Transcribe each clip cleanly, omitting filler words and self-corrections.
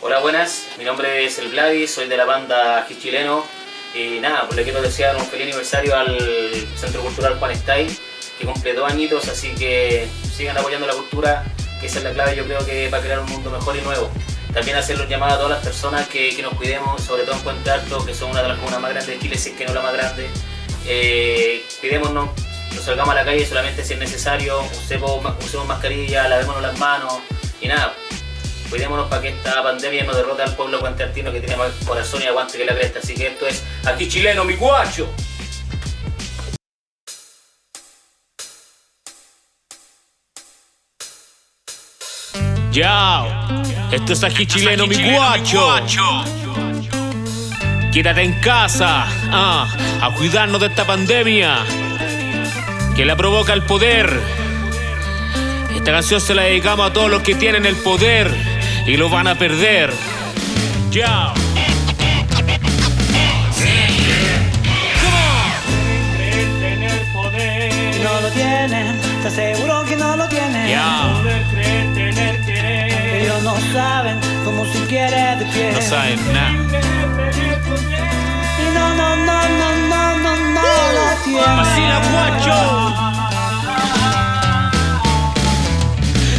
Hola, buenas, mi nombre es el Vladi, soy de la banda Ají Chileno y nada, pues le quiero desear un feliz aniversario al Centro Cultural Juan Stay, que cumple 2 añitos, así que sigan apoyando la cultura, que esa es la clave, yo creo, que para crear un mundo mejor y nuevo. También hacer los llamados a todas las personas que nos cuidemos, sobre todo en Puente Alto, que son una de las comunas más grandes de Chile, si es que no la más grande. Cuidémonos, no salgamos a la calle solamente si es necesario, usemos mascarilla, lavémonos las manos y nada. Cuidémonos para que esta pandemia no derrote al pueblo puentealtino, que tiene más corazón y aguante que la cresta. Así que esto es Ají Chileno, mi guacho. Yao, esto es Ají Chileno, mi guacho. Quédate en casa, a cuidarnos de esta pandemia que la provoca el poder. Esta canción se la dedicamos a todos los que tienen el poder y lo van a perder. Yao. Tener poder. No lo tienen, te aseguro que no lo tienen. Yao. Poder creer, tener querer. Ellos no saben cómo si quiere de pie. No saben nada. Y no lo tienen. Vacila, guacho.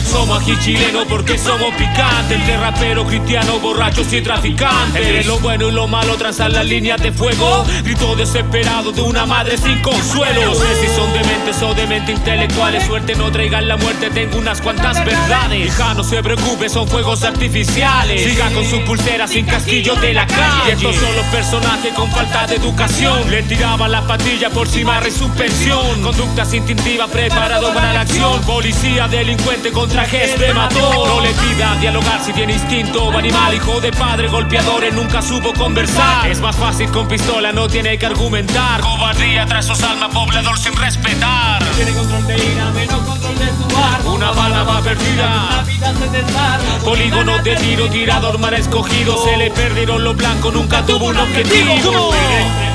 Somos Ají Chileno porque somos picantes, entre raperos, cristianos, borrachos y traficantes. Entre lo bueno y lo malo trazan las líneas de fuego. Grito desesperado de una madre sin consuelo. No sé si son dementes o demente intelectuales. Suerte no traigan la muerte, tengo unas cuantas verdades. Hija, no se preocupe, son fuegos artificiales. Siga con sus pulseras sin casquillos de la calle. Estos son los personajes con falta de educación. Le tiraban las patillas por cima de su pensión. Conductas instintivas, preparado para la acción. Policía, delincuente contra de mató. No le pida dialogar si tiene instinto animal. Hijo de padre, golpeadores, nunca supo conversar. Es más fácil con pistola, no tiene que argumentar. Cobardía tras sus almas, poblador sin respetar. No tiene control de ira, menos control de su arma. Una bala va perdida, la vida se desarma. Polígono de tiro, tirador mal escogido. Se le perdieron los blancos, nunca tuvo un objetivo.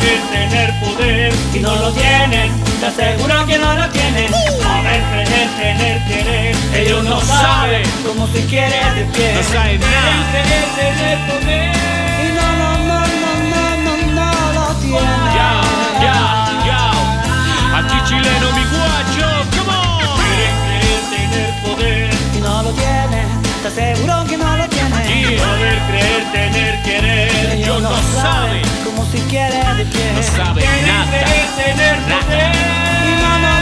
Creer, tener poder, si no lo tienen, te aseguro que no lo tienen. Poder, creer, tener querer. Ellos no saben cómo se quiere de pie. No saben nada. Creer, tener poder. Y no lo tienen. Ya. Ají Chileno, mi guacho, come on. Creer, tener poder. Y no lo tienen, te aseguro que no lo tienen. Poder, creer, tener querer. Ellos no saben cómo se quiere de pie. No saben nada. Creer, tener poder. Y no lo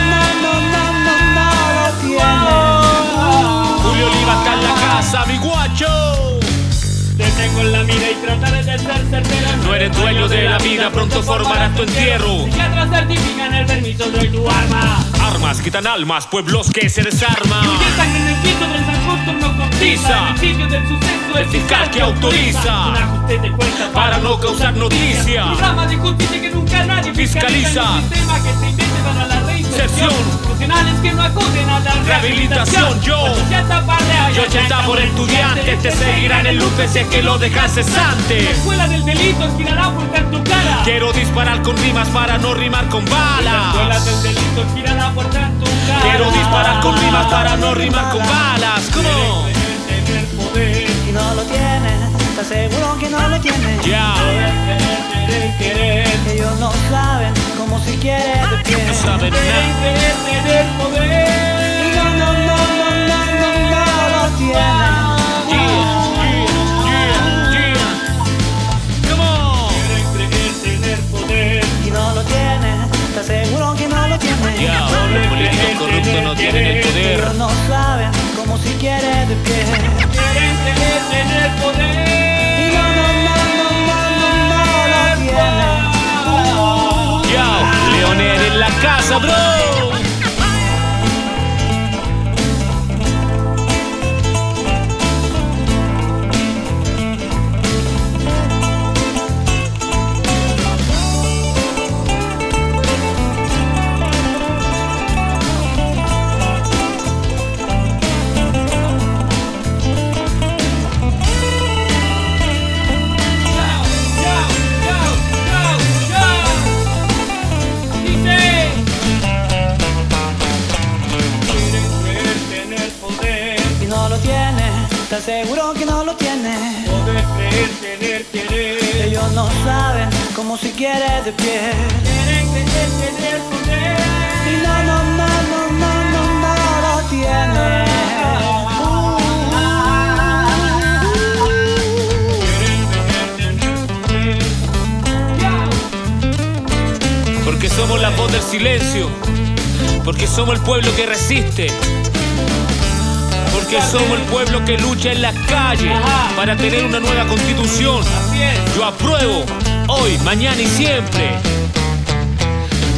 tienen. Julio Oliva está en la casa, mi guacho. Te tengo en la mira y trataré de ser certera. No eres dueño de la vida, pronto formarás tu entierro. Psiquiatras certifican el permiso de tu arma. Armas quitan almas, pueblos que se desarman. Fluye sangre en el piso, trenzan con turno con tiza. En el sitio del suceso, El fiscal que autoriza. Un ajuste de cuenta Para no causar noticia. Programa de justicia que nunca nadie Fiscaliza. Un sistema que se invente para la reinserción. Inserción. Profesionales que no acuden a la Rehabilitación. Yo 80 por estudiante, te seguirán en loop si es que lo dejas cesante. La escuela del delito girará por tu cara. Quiero disparar con rimas para no rimar con La escuela balas. del delito girará por tu cara. Quiero disparar con rimas para no rimar con balas. ¿Cómo? Tener poder. Y no lo tienen, te aseguro que no lo tienen. Ya. Poder, querer. Ellos no saben cómo se quiere de pie. No saben nada. Tener poder. Y no lo tienen. Come on. Creer, tener poder. Y no lo tienen, te aseguro que no lo tienen. Ya, los políticos corruptos no tienen el poder. Ellos no saben cómo se quiere de pie. Quieren creer, tener poder. Y no lo tienen. Ya, Leonel en la casa, bro. Dice te aseguro que no lo tienen. Poder creer, tener, querer. Ellos no saben cómo si quieres de pie. Quieren creer, tener, poder. Y no lo tienen. Porque somos la voz del silencio, porque somos el pueblo que resiste, porque somos el pueblo que lucha en las calles para tener una nueva constitución. Yo apruebo hoy, mañana y siempre,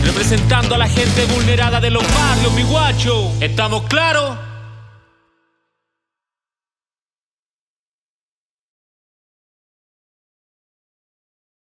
representando a la gente vulnerada de los barrios, mi guacho. ¿Estamos claros?